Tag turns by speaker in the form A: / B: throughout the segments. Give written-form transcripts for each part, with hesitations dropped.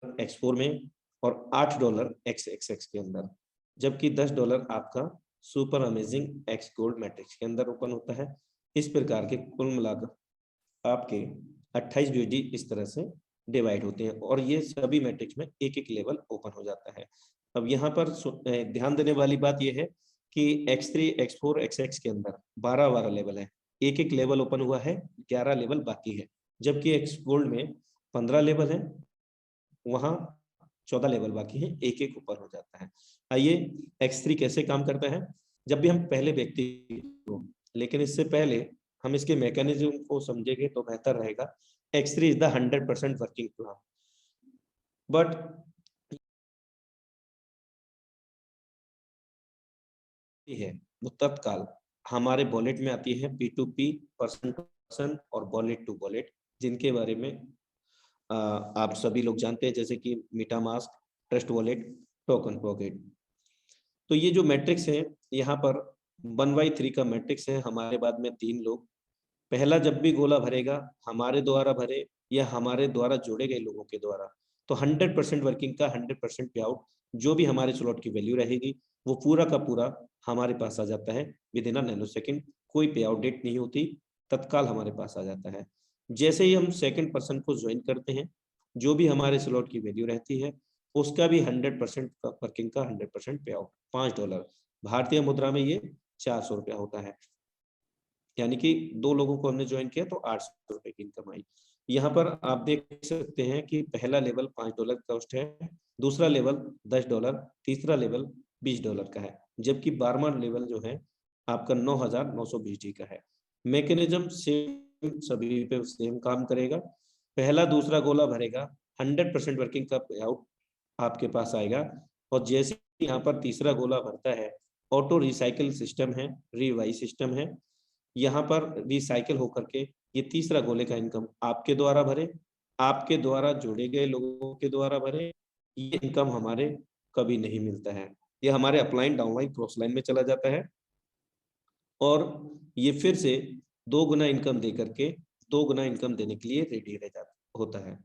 A: X4 में और $8 XXX के अंदर, जबकि $10 आपका super amazing x gold matrix के अंदर ओपन होता है। इस प्रकार के कुल मिलाकर आपके 28 BUSD इस तरह से डिवाइड होते हैं और ये सभी मैट्रिक्स में एक एक लेवल ओपन हो जाता है। अब यहाँ पर ध्यान देने वाली बात यह है कि X3, X4, XX के अंदर 12 लेवल है, एक एक लेवल ओपन हुआ है, 11 लेवल बाकी है, जबकि एक्स गोल्ड में 15 लेवल है, वहां 14 लेवल बाकी है, एक एक ऊपर हो जाता है। आइए X3 कैसे काम करता है, जब भी हम पहले व्यक्ति को, लेकिन इससे पहले हम इसके मैकेनिज्म को समझेंगे तो बेहतर रहेगा। X3 is the 100% working plan, but है वो तत्काल हमारे वॉलेट में आती है P2P, पर्सन टू पर्सन और वॉलेट टू वॉलेट, जिनके बारे में आप सभी लोग जानते हैं, जैसे कि मीटामास्क, ट्रस्ट वॉलेट, टोकन पॉकेट। तो ये जो मैट्रिक्स है यहाँ पर 1/3 का मैट्रिक्स है, हमारे बाद में 3 लोग, पहला जब भी गोला भरेगा हमारे द्वारा भरे या हमारे द्वारा जोड़े गए लोगों के द्वारा, तो 100% वर्किंग का 100% पे आउट, जो भी हमारे स्लॉट की वैल्यू रहेगी वो पूरा का पूरा हमारे पास आ जाता है with in a nano second. कोई पे आउट डेट नहीं होती, तत्काल हमारे पास आ जाता है। जैसे ही हम सेकंड पर्सन को ज्वाइन करते हैं, जो भी हमारे स्लॉट की वैल्यू रहती है उसका भी 100% वर्किंग का 100% पे आउट, $5। भारतीय मुद्रा में ये 400 रुपया होता है, यानी कि 2 लोगों को हमने ज्वाइन किया तो 800 रुपए की इनकम आई। यहाँ पर आप देख सकते हैं कि पहला लेवल $5 कॉस्ट है, दूसरा लेवल $10, तीसरा लेवल $20 का है, जबकि 12वां लेवल जो है आपका 9,920 का है। मैकेनिज्म सेम, सभी पे सेम काम करेगा। पहला दूसरा गोला भरेगा, 100% वर्किंग का पे आउट आपके पास आएगा, और जैसे यहाँ पर तीसरा गोला भरता है, ऑटो रिसाइकिल सिस्टम है, रीवाई सिस्टम है, यहाँ पर रिसाइकिल होकर के ये तीसरा गोले का इनकम आपके द्वारा भरे, आपके द्वारा जोड़े गए लोगों के द्वारा भरे, ये इनकम हमारे कभी नहीं मिलता है। ये हमारे अपलाइन, डाउनलाइन, क्रॉस लाइन में चला जाता है और ये फिर से 2 गुना इनकम दे करके 2 गुना इनकम देने के लिए रेडी रह जाता होता है।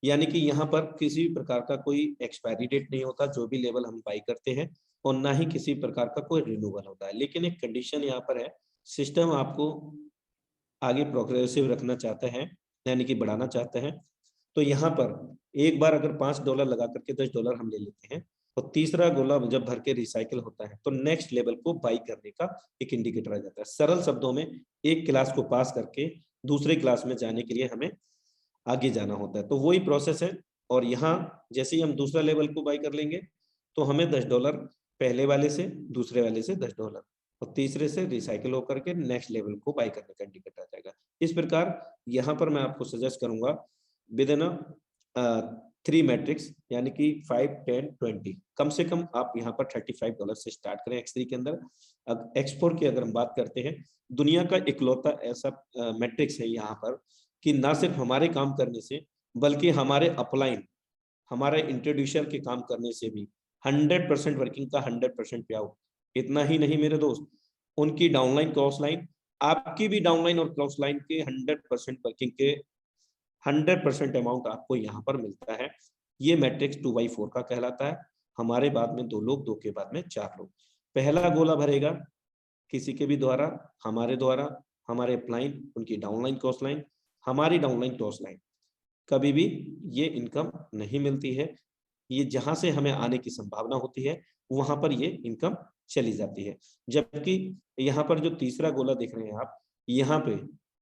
A: यानी कि यहाँ पर किसी भी प्रकार का कोई एक्सपायरी डेट नहीं होता, जो भी लेवल हम बाई करते हैं, और ना ही किसी प्रकार का कोई रिन्यूअल होता है। लेकिन एक कंडीशन यहाँ पर है, सिस्टम आपको आगे प्रोग्रेसिव रखना चाहता है, यानी कि बढ़ाना चाहता है। तो यहाँ पर एक बार अगर $5 लगा करके $10 हम ले लेते हैं, तो तीसरा गोला जब भर के रिसाइकिल होता है तो नेक्स्ट लेवल को बाई करने का एक इंडिकेटर आ जाता है। सरल शब्दों में, एक क्लास को पास करके दूसरे क्लास में जाने के लिए हमें आगे जाना होता है, तो वही प्रोसेस है। और यहाँ जैसे ही हम दूसरा लेवल को बाई कर लेंगे तो हमें $10 पहले वाले से, दूसरे वाले से $10 और तीसरे से रिसाइकिल होकर के नेक्स्ट लेवल को बाई करने का इंडिकेटर आ जाएगा। इस प्रकार यहाँ पर मैं आपको सजेस्ट करूंगा विद इन 3 मैट्रिक्स, यानी कि 5, 10, 20, कम से कम आप यहाँ पर $35 से स्टार्ट करें X3 के अंदर। अब X4 की अगर हम बात करते हैं, दुनिया का इकलौता ऐसा मैट्रिक्स है यहाँ पर कि ना सिर्फ हमारे काम करने से, बल्कि हमारे अपलाइन, हमारे इंट्रोड्यूसर के काम करने से भी 100% वर्किंग का 100% पे आउट। इतना ही नहीं मेरे दोस्त, उनकी डाउनलाइन, क्रॉस लाइन, आपकी भी डाउनलाइन और क्रॉस लाइन के 100% वर्किंग के 100% अमाउंट आपको यहाँ पर मिलता है। ये मैट्रिक्स 2/4 का कहलाता है। हमारे बाद में 2 लोग, 2 के बाद में 4 लोग। पहला गोला भरेगा किसी के भी द्वारा, हमारे द्वारा, हमारे अपलाइन, उनकी डाउनलाइन, क्रॉस लाइन, हमारी डाउनलाइन, क्रॉस लाइन, कभी भी ये इनकम नहीं मिलती है। ये जहां से हमें आने की संभावना होती है वहां पर ये इनकम चली जाती है। जबकि यहाँ पर जो तीसरा गोला देख रहे हैं आप, यहाँ पे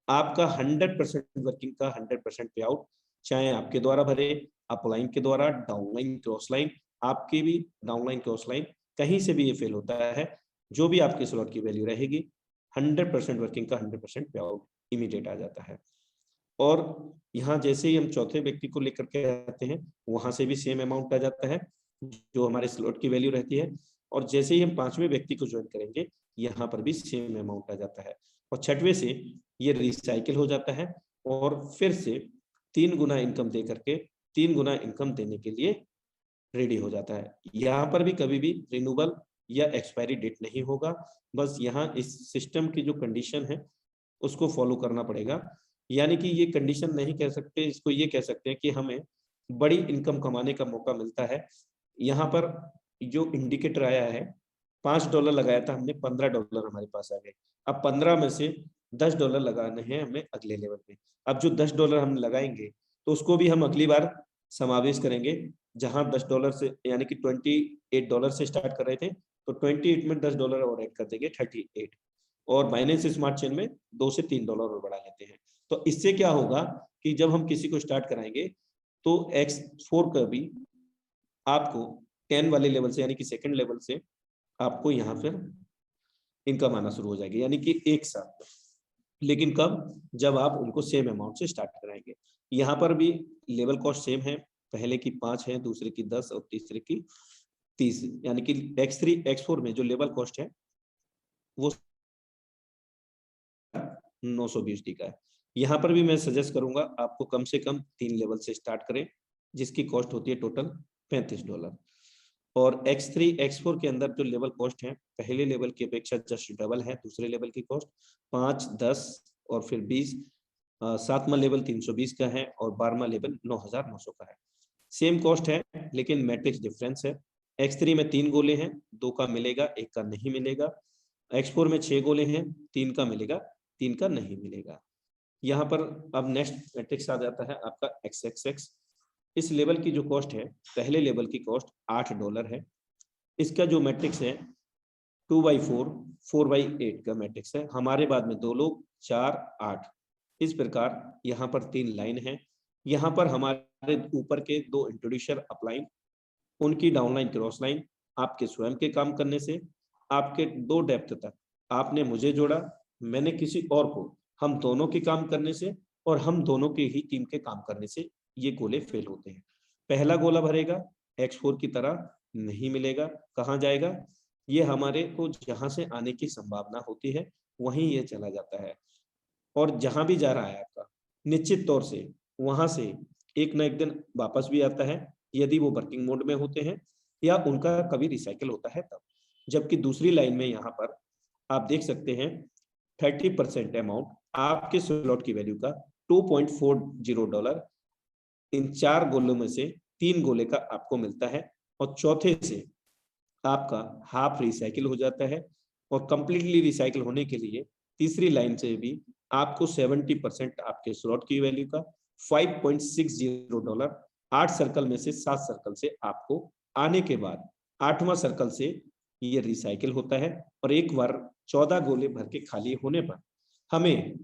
A: आपका 100% वर्किंग का 100% पे आउट, चाहे आपके द्वारा भरे, अपलाइन के द्वारा, डाउनलाइन, क्रॉस लाइन, आपकी भी डाउनलाइन, क्रॉस लाइन, कहीं से भी ये फेल होता है, जो भी आपके स्लॉट की वैल्यू रहेगी, 100% वर्किंग का 100% पे आउट इमीडिएट आ जाता है। और यहाँ जैसे ही हम चौथे व्यक्ति को लेकर के आते हैं, वहां से भी सेम अमाउंट आ जाता है जो हमारे स्लॉट की वैल्यू रहती है। और जैसे ही हम 5वें व्यक्ति को ज्वाइन करेंगे, यहाँ पर भी सेम अमाउंट आ जाता है। और 6वें से ये रिसाइकिल हो जाता है और फिर से 3 गुना इनकम दे करके 3 गुना इनकम देने के लिए रेडी हो जाता है। यहाँ पर भी कभी भी रिन्यूअल या एक्सपायरी डेट नहीं होगा, बस यहाँ इस सिस्टम की जो कंडीशन है उसको फॉलो करना पड़ेगा। यानी कि ये कंडीशन नहीं कह सकते, इसको ये कह सकते हैं कि हमें बड़ी इनकम कमाने का मौका मिलता है। यहाँ पर जो इंडिकेटर आया है, $5 लगाया था हमने, $15 हमारे पास आ गए। अब 15 में से $10 लगाने हैं हमें अगले लेवल पे। अब जो $10 हम लगाएंगे तो उसको भी हम अगली बार समावेश करेंगे, जहां $10 से यानी कि $28 से स्टार्ट कर रहे थे, तो 28 में $10 और ऐड कर देंगे, 38। और बाइनेंस स्मार्ट चेन में $2 से $3 और बढ़ा लेते हैं। तो इससे क्या होगा कि जब हम किसी को स्टार्ट कराएंगे तो X4 का भी आपको 10 वाले लेवल से यानी कि सेकंड लेवल से आपको यहाँ पर इनकम आना शुरू हो जाएगी, यानी कि एक साथ। लेकिन कब? जब आप उनको सेम अमाउंट से स्टार्ट कराएंगे। यहाँ पर भी लेवल कॉस्ट सेम है, पहले की 5 है, दूसरे की 10 और तीसरे की 30, यानी कि X3 X4 में जो लेवल कॉस्ट है वो 920 का है। यहाँ पर भी मैं सजेस्ट करूंगा आपको कम से कम 3 लेवल से स्टार्ट करें, जिसकी कॉस्ट होती है टोटल $35। और X3 X4 के अंदर जो लेवल कॉस्ट है, पहले लेवल की अपेक्षा जस्ट डबल है। दूसरे लेवल की कॉस्ट 5, 10 और फिर 20, 7वां लेवल 320 का है और 12वां लेवल 9900 का है। सेम कॉस्ट है लेकिन मैट्रिक्स डिफरेंस है। X3 में 3 गोले हैं, 2 का मिलेगा, 1 का नहीं मिलेगा। X4 में 6 गोले हैं, 3 का मिलेगा, 3 का नहीं मिलेगा। यहाँ पर अब नेक्स्ट मैट्रिक्स आ जाता है आपका XXX। इस लेवल की जो कॉस्ट है, पहले लेवल की कॉस्ट $8 है। इसका जो मैट्रिक्स है 2/4, 4/8 का मैट्रिक्स है। हमारे बाद में 2 लोग, 4, 8, इस प्रकार यहाँ पर 3 लाइन है। यहाँ पर हमारे ऊपर के 2 इंट्रोड्यूसर अपलाइन, उनकी डाउनलाइन क्रॉस लाइन, आपके स्वयं के काम करने से, आपके 2 डेप्थ तक आपने मुझे जोड़ा, मैंने किसी और को, हम दोनों के काम करने से और हम दोनों के ही टीम के काम करने से ये गोले फेल होते हैं। पहला गोला भरेगा X4 की तरह नहीं मिलेगा, कहाँ जाएगा? ये हमारे को जहां से आने की संभावना होती है वहीं ये चला जाता है। और जहां भी जा रहा है आपका, निश्चित तौर से वहां से एक ना एक दिन वापस भी आता है, यदि वो वर्किंग मोड में होते हैं या उनका कभी रिसाइकल होता है तब। जबकि दूसरी लाइन में यहाँ पर आप देख सकते हैं 30% अमाउंट आपके स्लॉट की वैल्यू का $2.40, इन 4 गोलों में से 3 गोले का आपको मिलता है और चौथे से आपका हाफ रिसाइकिल हो जाता है। और कंप्लीटली रिसाइकिल होने के लिए तीसरी लाइन से भी आपको 70% आपके स्लॉट की वैल्यू का $5.60, 8 सर्कल में से 7 सर्कल से आपको आने के बाद 8वां सर्कल से ये रिसाइकिल होता है। और एक बार 14 गोले भर के खाली होने पर हमें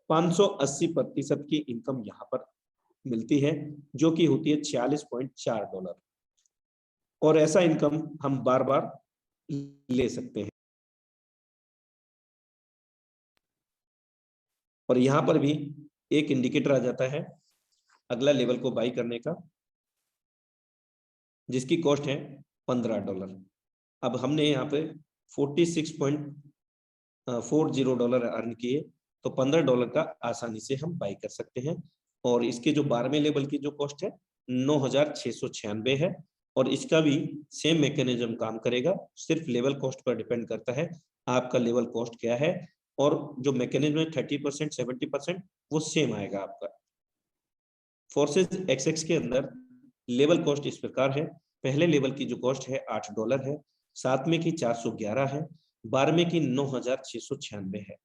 A: 580% की इनकम यहाँ पर मिलती है, जो कि होती है $46.4। और ऐसा इनकम हम बार बार ले सकते हैं। और यहाँ पर भी एक इंडिकेटर आ जाता है अगला लेवल को बाई करने का, जिसकी कॉस्ट है $15। अब हमने यहाँ पे $46.40 अर्न किए, तो $15 का आसानी से हम बाई कर सकते हैं। और इसके जो 12वें लेवल की जो कॉस्ट है 9696 है। और इसका भी सेम मैकेनिज्म काम करेगा, सिर्फ लेवल कॉस्ट पर डिपेंड करता है आपका लेवल कॉस्ट क्या है। और जो मैकेनिज्म है 30%, 70% वो सेम आएगा आपका। फोर्सेज एक्सएक्स के अंदर लेवल कॉस्ट इस प्रकार है। पहले लेवल की जो कॉस्ट है $8 है, 7वें की 411 है, 12वें की 9696 है।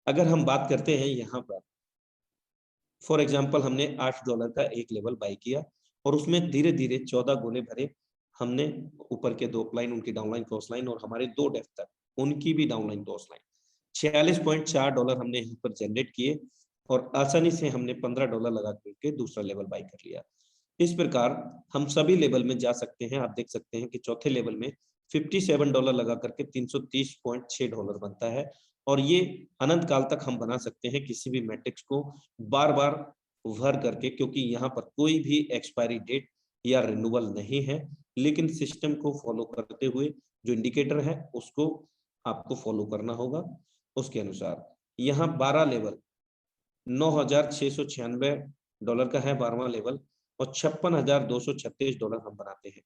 A: अगर हम बात करते हैं यहाँ पर, फॉर एग्जाम्पल हमने $8 का एक लेवल बाई किया और उसमें धीरे धीरे 14 गोले भरे हमने, ऊपर के 2 अपलाइन, उनकी डाउनलाइन क्रॉस लाइन और हमारे 2 डेप्थ तक उनकी भी डाउनलाइन क्रॉस लाइन, $46.4 हमने यहाँ पर जनरेट किए और आसानी से हमने $15 लगा करके दूसरा लेवल बाई कर लिया। इस प्रकार हम सभी लेवल में जा सकते हैं। आप देख सकते हैं कि चौथे लेवल में $57 लगा करके $330.6 बनता है। और ये अनंत काल तक हम बना सकते हैं किसी भी मैट्रिक्स को बार बार भर करके, क्योंकि यहाँ पर कोई भी एक्सपायरी डेट या रिन्यूअल नहीं है। लेकिन सिस्टम को फॉलो करते हुए जो इंडिकेटर है उसको आपको फॉलो करना होगा उसके अनुसार। यहाँ 12 लेवल $9696 का है 12वां लेवल, और $56,236 हम बनाते हैं।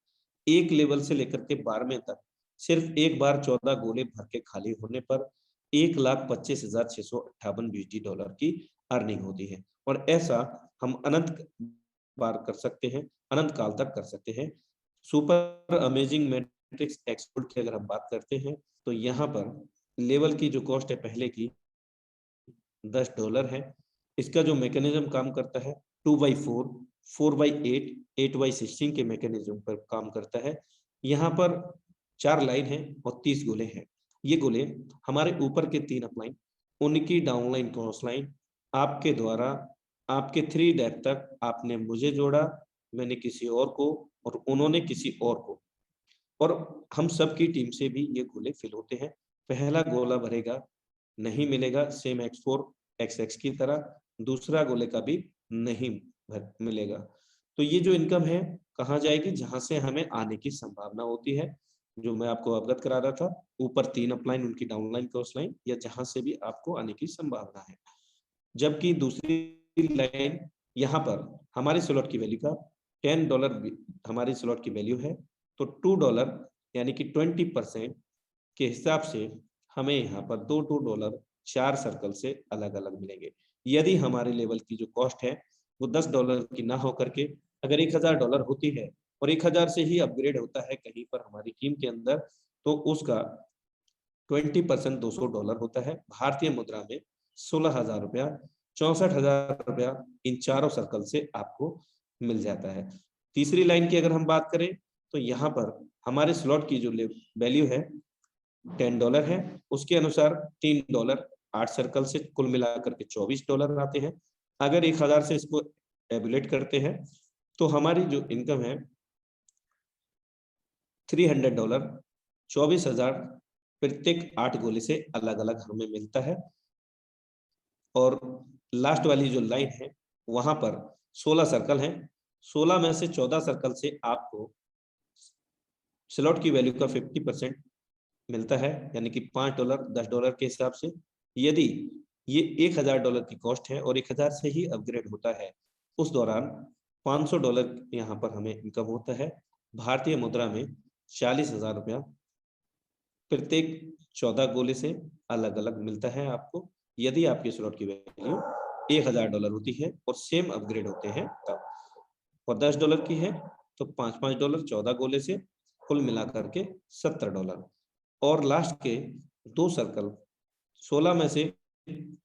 A: एक लेवल से लेकर के 12वें तक सिर्फ एक बार 14 गोले भर के खाली होने पर $1,25,658 की अर्निंग होती है। और ऐसा हम अनंत बार कर सकते हैं, अनंत काल तक कर सकते हैं। सुपर अमेजिंग मैट्रिक्स एक्सपोर्ट की अगर हम बात करते हैं तो यहाँ पर लेवल की जो कॉस्ट है पहले की $10 है। इसका जो मैकेनिज्म काम करता है 2/4, 4/8, 8/16 के मैकेनिज्म पर काम करता है। यहाँ पर 4 लाइन है और 30 गोले हैं। ये गोले हमारे ऊपर के 3 अपलाइन, उनकी डाउनलाइन क्रॉस लाइन आपके द्वारा आपके 3 डेप्थ तक आपने मुझे जोड़ा, मैंने किसी और को और उन्होंने किसी और को, और हम सब की टीम से भी ये गोले फिल होते हैं। पहला गोला भरेगा नहीं मिलेगा, सेम X4 XX की तरह, दूसरा गोले का भी नहीं मिलेगा। तो ये जो इनकम है कहाँ जाएगी, जहां से हमें आने की संभावना होती है, जो मैं आपको अवगत करा रहा था, ऊपर 3 अपलाइन, उनकी डाउनलाइन क्रॉस लाइन, या जहां से भी आपको आने की संभावना है। जबकि दूसरी लाइन यहाँ पर हमारे स्लॉट की वैल्यू का $10 हमारी स्लॉट की वैल्यू है, तो $2 यानी कि 20% के हिसाब से हमें यहाँ पर $2 4 सर्कल से अलग अलग मिलेंगे। यदि हमारे लेवल की जो कॉस्ट है वो $10 की ना होकर के अगर $1000 होती है और 1000 से ही अपग्रेड होता है कहीं पर हमारी टीम के अंदर, तो उसका 20% $200 होता है। भारतीय मुद्रा में 16,000 रुपया, 64,000 रुपया इन चारों सर्कल से आपको मिल जाता है। तीसरी लाइन की अगर हम बात करें तो यहाँ पर हमारे स्लॉट की जो वैल्यू है $10 है, उसके अनुसार $3 8 सर्कल से कुल मिलाकर के $24 आते हैं। अगर 1000 से इसको एबुलेट करते हैं तो हमारी जो इनकम है $300, 24,000 प्रत्येक 8 गोले से अलग अलग हमें मिलता है। और लास्ट वाली जो लाइन है वहां पर 16 सर्कल हैं, 16 में से 14 सर्कल से आपको स्लॉट की वैल्यू का 50% मिलता है, यानी कि $5 $10 के हिसाब से। यदि ये $1000 की कॉस्ट है और 1000 से ही अपग्रेड होता है, उस दौरान $500 यहाँ पर हमें इनकम होता है। भारतीय मुद्रा में 40,000 रुपया प्रत्येक 14 गोले से अलग अलग मिलता है आपको, यदि आपके स्लॉट की वैल्यू $1000 होती है और सेम अपग्रेड होते हैं तब। और $10 की है तो $5-5 14 गोले से कुल मिलाकर के $70। और लास्ट के 2 सर्कल 16 में से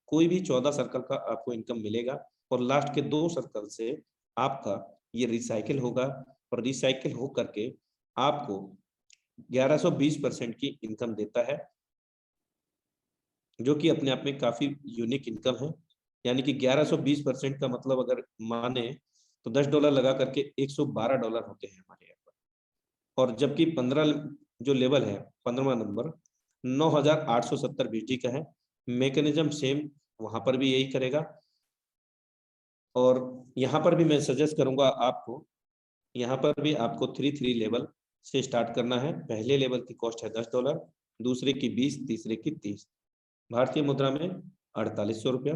A: कोई भी 14 सर्कल का आपको इनकम मिलेगा और लास्ट के 2 सर्कल से आपका ये रिसाइकिल होगा और रिसाइकिल हो करके आपको 1120% की इनकम देता है, जो कि अपने आप में काफी यूनिक इनकम है। यानी कि 1120% का मतलब अगर माने तो $10 लगा करके $112 होते हैं हमारे यहाँ पर। और जबकि 15 जो लेवल है 15वां नंबर 9,870 BT का है। मैकेनिज्म सेम वहां पर भी यही करेगा। और यहाँ पर भी मैं सजेस्ट करूंगा आपको, यहाँ पर भी आपको 3 लेवल से स्टार्ट करना है। पहले लेवल की कॉस्ट है $10, दूसरे की 20, तीसरे की 30, भारतीय मुद्रा में 4800 रुपया।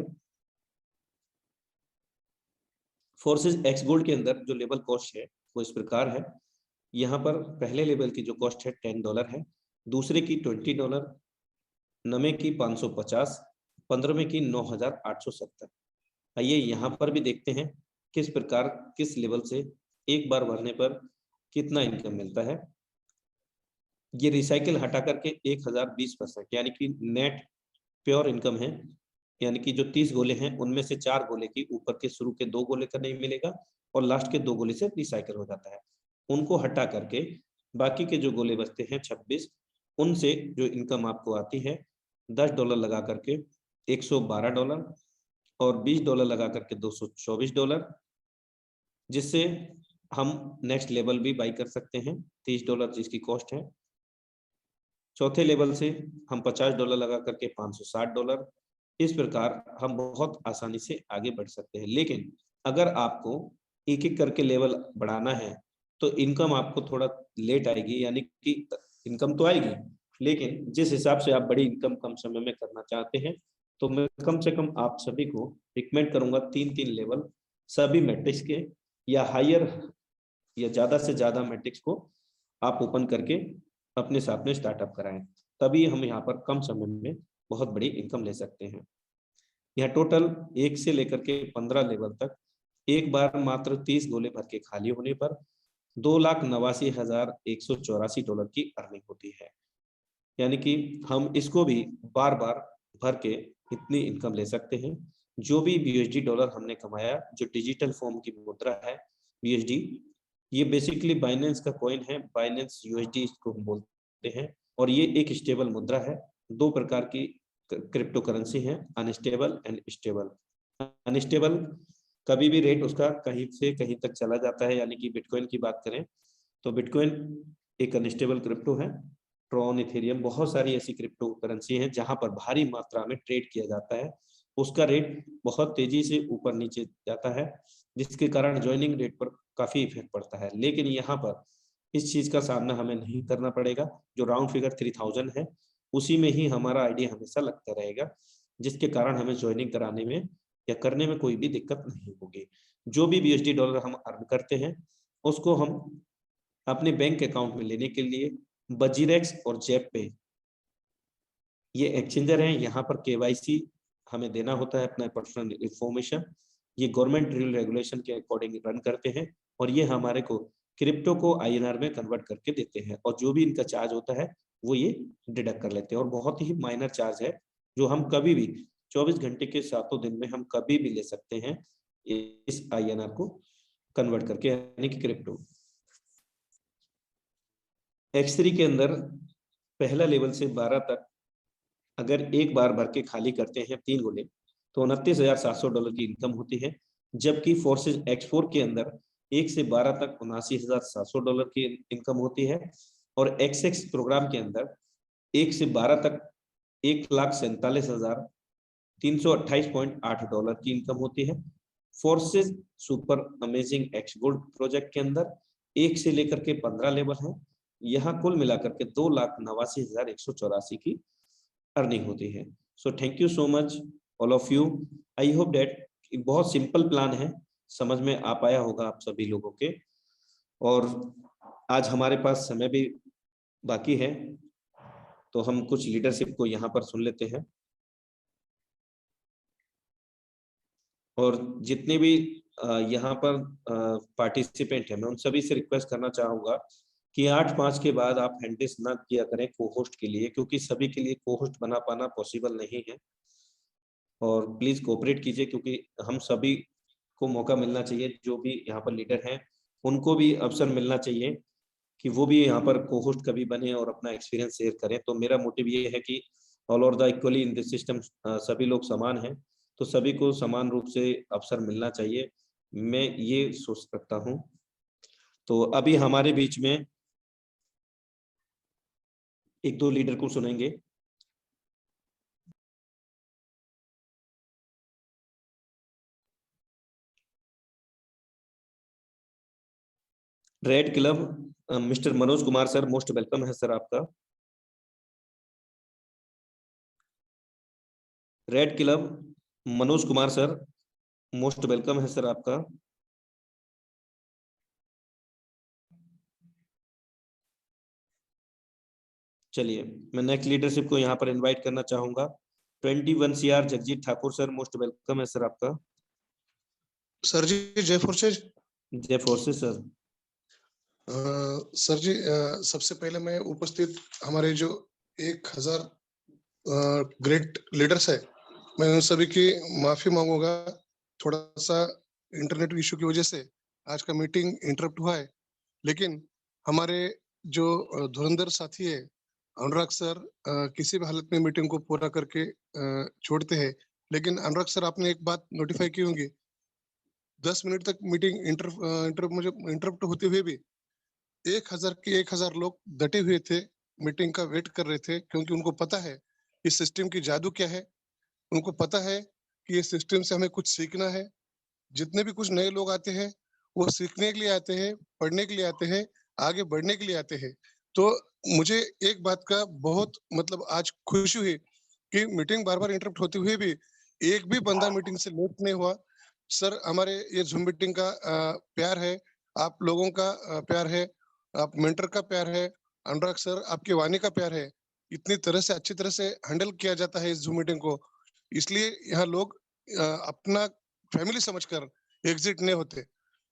A: फोर्सेस एक्स गोल्ड के अंदर जो लेवल कॉस्ट है वो इस प्रकार है। यहाँ पर पहले लेवल की जो कॉस्ट है $10 है, दूसरे की $20, 9वें की 550, 15वें की 9,870। आइए यहाँ पर भी देखते हैं किस प्रकार किस लेवल से एक बार भरने पर कितना इनकम मिलता है। ये रिसाइकिल हटा करके 1020% यानी कि नेट प्योर इनकम है। यानी कि जो 30 गोले हैं उनमें से 4 गोले की ऊपर के शुरू के 2 गोले का नहीं मिलेगा और लास्ट के 2 गोले से रिसाइकिल हो जाता है। उनको हटा करके बाकी के जो गोले बचते हैं 26, उनसे जो इनकम आपको आती है $10 लगा करके $112 और $20 लगा करके $224, जिससे हम नेक्स्ट लेवल भी बाई कर सकते हैं $30 जिसकी कॉस्ट है। चौथे लेवल से हम $50 लगा करके $560। इस प्रकार हम बहुत आसानी से आगे बढ़ सकते हैं। लेकिन अगर आपको एक एक करके लेवल बढ़ाना है तो इनकम आपको थोड़ा लेट आएगी, यानी कि इनकम तो आएगी लेकिन जिस हिसाब से आप बड़ी इनकम कम समय में करना चाहते हैं, तो मैं कम से कम आप सभी को रिकमेंड करूंगा 3 लेवल सभी मैट्रिक्स के या हायर या ज्यादा से ज्यादा मैट्रिक्स को आप ओपन करके अपने साथ में स्टार्टअप कराएं, तभी हम यहाँ पर कम समय में बहुत बड़ी इनकम ले सकते हैं। यहाँ टोटल 1 से लेकर के 15 लेवल तक एक बार मात्र 30 गोले भर के खाली होने पर $2,89,184 की अर्निंग होती है। यानी कि हम इसको भी बार बार भर के इतनी इनकम ले सकते हैं। जो भी बीएसडी डॉलर हमने कमाया, जो डिजिटल फॉर्म की मुद्रा है बीएसडी, ये बेसिकली बाइनेंस का कॉइन है, बाइनेंस यूएसडी इसको हम बोलते हैं। और ये एक स्टेबल मुद्रा है। दो प्रकार की क्रिप्टो करेंसी है, अनस्टेबल एंड स्टेबल। अनस्टेबल, कभी भी रेट उसका कहीं से कहीं तक चला जाता है। यानी कि बिटकॉइन की बात करें तो बिटकॉइन एक अनस्टेबल क्रिप्टो है। ट्रॉन, इथेरियम, बहुत सारी ऐसी क्रिप्टो करेंसी हैं जहां पर भारी मात्रा में ट्रेड किया जाता है। उसका रेट बहुत तेजी से ऊपर नीचे जाता है, जिसके कारण ज्वाइनिंग रेट पर काफी इफेक्ट पड़ता है। लेकिन यहाँ पर इस चीज का सामना हमें नहीं करना पड़ेगा। जो राउंड फिगर 3000 है, उसी में ही हमारा आइडिया हमेशा लगता रहेगा, जिसके कारण हमें ज्वाइनिंग कराने में या करने में कोई भी दिक्कत नहीं होगी। जो भी बीएसडी डॉलर हम अर्न करते हैं, उसको हम अपने बैंक अकाउंट में लेने के लिए बजीरेक्स और जेप पे, ये एक्सचेंजर हैं, यहाँ पर केवाईसी हमें देना होता है, अपना पर्सनल इंफॉर्मेशन। ये गवर्नमेंट रूल रेगुलेशन के अकॉर्डिंग रन करते हैं और ये हमारे को क्रिप्टो को आईएनआर में कन्वर्ट करके देते हैं। और जो भी इनका चार्ज होता है वो ये डिडक्ट कर लेते हैं। और बहुत ही माइनर चार्ज है, जो हम कभी भी 24 घंटे के 7 दिन में हम कभी भी ले सकते हैं इस आईएनआर को कन्वर्ट करके, यानी कि क्रिप्टो। X3 के अंदर पहला लेवल से 12 तक अगर एक बार भर के खाली करते हैं 3 गोले, तो $29,700 की इनकम होती है। जबकि फोर्सेज X4 के अंदर 1 से 12 तक $79,700 की इनकम होती है। और XX प्रोग्राम के अंदर 1 से 12 तक $1,47,328.8 की इनकम होती है। Forces super amazing x gold project के अंदर 1 से लेकर के 15 लेवल है, यहाँ कुल मिलाकर के 2,89,184 की अर्निंग होती है। So thank you so much all of you. I hope that बहुत सिंपल प्लान है, समझ में आ पाया होगा आप सभी लोगों के। और आज हमारे पास समय भी बाकी है, तो हम कुछ लीडरशिप को यहाँ पर सुन लेते हैं। और जितने भी यहाँ पर पार्टिसिपेंट हैं, मैं उन सभी से रिक्वेस्ट करना चाहूंगा कि 8-5 के बाद आप हैंडिस ना किया करें को होस्ट के लिए, क्योंकि सभी के लिए को होस्ट बना पाना पॉसिबल नहीं है। और प्लीज कोऑपरेट कीजिए, क्योंकि हम सभी को मौका मिलना चाहिए। जो भी यहाँ पर लीडर हैं उनको भी अवसर मिलना चाहिए कि वो भी यहाँ पर को होस्ट कभी बने और अपना एक्सपीरियंस शेयर करें। तो मेरा मोटिव ये है कि all over the equally in this system, सभी लोग समान हैं, तो सभी को समान रूप से अवसर मिलना चाहिए, मैं ये सोच सकता हूँ। तो अभी हमारे बीच में एक दो लीडर को सुनेंगे। Red club mister Manoj Kumar sir, most welcome है सर आपका। Red club Manoj Kumar sir, most welcome है सर आपका। चलिए, मैं नेक्स्ट लीडरशिप को यहाँ पर इनवाइट करना चाहूंगा। 21 CR Jagjit Thakur sir, most welcome है सर आपका।
B: सर जी जय फोर्सेज।
A: जय फोर्सेज सर।
B: सर जी सबसे पहले मैं उपस्थित हमारे जो 1000 ग्रेट लीडर्स है, मैं उन सभी की माफी मांगूंगा। थोड़ा सा इंटरनेट इशू की वजह से आज का मीटिंग इंटरप्ट हुआ है, लेकिन हमारे जो धुरंधर साथी है अनुराग सर किसी भी हालत में मीटिंग को पूरा करके छोड़ते हैं। लेकिन अनुराग सर आपने एक बात नोटिफाई की होंगी, 10 मिनट तक मीटिंग इंटरप्ट होते हुए भी 1000 लोग डटे हुए थे, मीटिंग का वेट कर रहे थे, क्योंकि उनको पता है इस सिस्टम की जादू क्या है। उनको पता है कि इस सिस्टम से हमें कुछ सीखना है। जितने भी कुछ नए लोग आते हैं वो सीखने के लिए आते हैं, पढ़ने के लिए आते हैं, आगे बढ़ने के लिए आते हैं। तो मुझे एक बात का बहुत मतलब आज खुशी हुई कि मीटिंग बार बार इंटरप्ट होते हुए भी एक भी बंदा मीटिंग से लेट नहीं हुआ। सर हमारे ये जूम मीटिंग का प्यार है, आप लोगों का प्यार है, आप मेंटर का प्यार है, अनुराग सर आपकी वाणी का प्यार है। इतनी तरह से अच्छी तरह से हैंडल किया जाता है इस जूम मीटिंग को, इसलिए यहाँ लोग अपना फैमिली समझकर एग्जिट नहीं होते।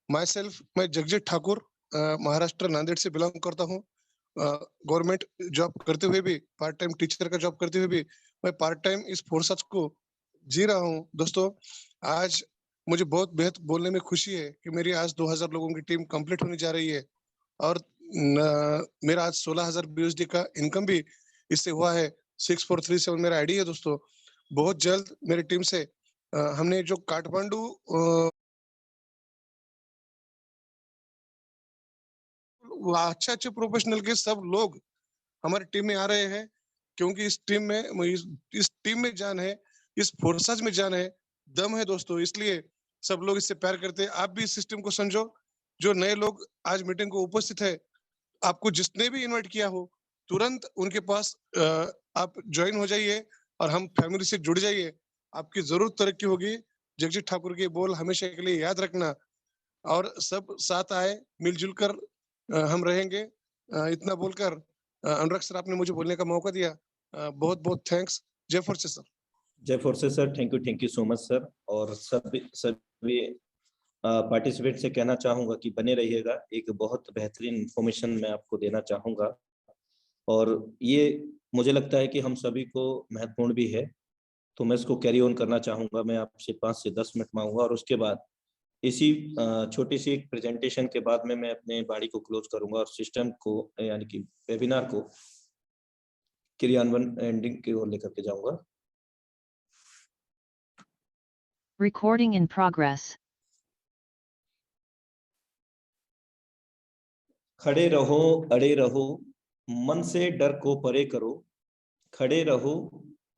B: माई सेल्फ, मैं जगजीत ठाकुर, महाराष्ट्र नांदेड़ से बिलोंग करता हूँ। गवर्नमेंट जॉब करते हुए भी, पार्ट टाइम टीचर का जॉब करते हुए भी मैं पार्ट टाइम इस फोर्सेस को जी रहा हूँ। दोस्तों, आज मुझे बहुत बेहद बोलने में खुशी है कि मेरी आज 2000 लोगों की टीम कंप्लीट होने जा रही है और मेरा आज 16,000 BUSD का इनकम भी इससे हुआ है। 6437 मेरा आईडी है। दोस्तों, बहुत जल्द मेरी टीम से हमने जो काठमांडू अच्छे प्रोफेशनल के सब लोग हमारी टीम में आ रहे हैं, क्योंकि इस टीम में जान है, इस फोर्सेस में जान है, दम है। दोस्तों, इसलिए सब लोग इससे प्यार करते हैं। आप भी इस सिस्टम को समझो। जो नए लोग आज मीटिंग को उपस्थित है, आपको जिसने भी इनवाइट किया हो, तुरंत उनके पास आप ज्वाइन हो जाइए और हम फैमिली से जुड़ जाइए। आपकी जरूर तरक्की होगी। जगजीत ठाकुर के बोल हमेशा के लिए याद रखना और सब साथ आए, मिलजुल कर हम रहेंगे। इतना बोलकर अनुराग सर, आपने मुझे बोलने का मौका दिया, बहुत बहुत थैंक्स। जय फोर्सेस सर।
A: जय forces sir, thank you so much sir. और सभी पार्टिसिपेंट से कहना चाहूंगा कि बने रहिएगा, एक बहुत बेहतरीन इंफॉर्मेशन मैं आपको देना चाहूंगा और ये मुझे लगता है कि हम सभी को महत्वपूर्ण भी है, तो मैं इसको कैरी ऑन करना चाहूंगा। मैं आपसे 5 से 10 मिनट मांगूंगा और उसके बाद इसी छोटी सी प्रेजेंटेशन के बाद में मैं अपने बाड़ी को क्लोज करूंगा और सिस्टम को यानी कि वेबिनार को क्रियान्वयन एंडिंग की ओर लेकर के जाऊंगा।
C: Recording in progress.
A: खड़े रहो, अड़े रहो, मन से डर को परे करो। खड़े रहो,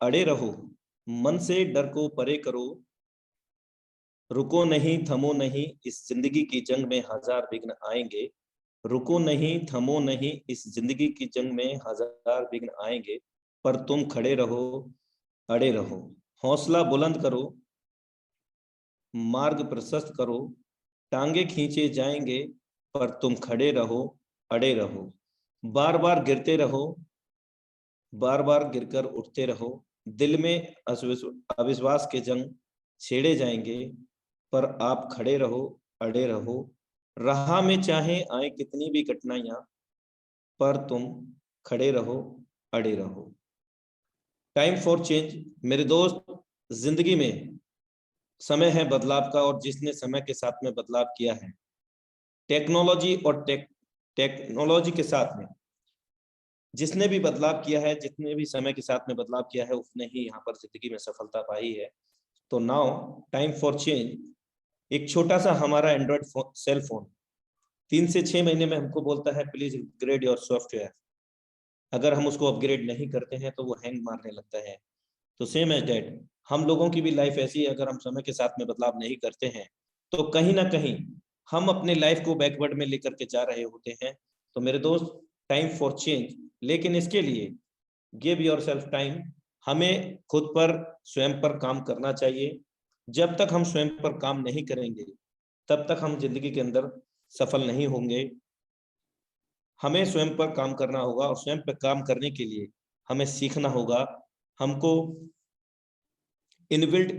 A: अड़े रहो, मन से डर को परे करो। रुको नहीं, थमो नहीं, इस जिंदगी की जंग में हजार विघ्न आएंगे। रुको नहीं, थमो नहीं, इस जिंदगी की जंग में हजार विघ्न आएंगे, पर तुम खड़े रहो, अड़े रहो। हौसला बुलंद करो, मार्ग प्रशस्त करो। टांगे खींचे जाएंगे, पर तुम खड़े रहो, अड़े रहो। बार बार गिरते रहो, बार बार गिरकर उठते रहो। दिल में अविश्वास के जंग छेड़े जाएंगे, पर आप खड़े रहो, अड़े रहो। राह में चाहे आए कितनी भी कठिनाइयां, पर तुम खड़े रहो, अड़े रहो। Time for change. मेरे दोस्त, जिंदगी में समय है बदलाव का, और जिसने समय के साथ में बदलाव किया है, टेक्नोलॉजी और टेक्नोलॉजी के साथ में जिसने भी बदलाव किया है, जितने भी समय के साथ में बदलाव किया है, उसने ही यहाँ पर जिंदगी में सफलता पाई है। तो नाउ टाइम फॉर चेंज। एक छोटा सा हमारा एंड्रॉइड सेल फोन 3 से 6 महीने में हमको बोलता है प्लीज अपग्रेड योर सॉफ्टवेयर। अगर हम उसको अपग्रेड नहीं करते हैं तो वो हैंग मारने लगता है। तो सेम एज डेट हम लोगों की भी लाइफ ऐसी है, अगर हम समय के साथ में बदलाव नहीं करते हैं तो कहीं ना कहीं हम अपने लाइफ को बैकवर्ड में लेकर के जा रहे होते हैं। तो मेरे दोस्त, टाइम फॉर चेंज, लेकिन इसके लिए गिव योरसेल्फ टाइम। हमें खुद पर, स्वयं पर काम करना चाहिए। जब तक हम स्वयं पर काम नहीं करेंगे तब तक हम जिंदगी के अंदर सफल नहीं होंगे। हमें स्वयं पर काम करना होगा और स्वयं पर काम करने के लिए हमें सीखना होगा। हमको इनबिल्ट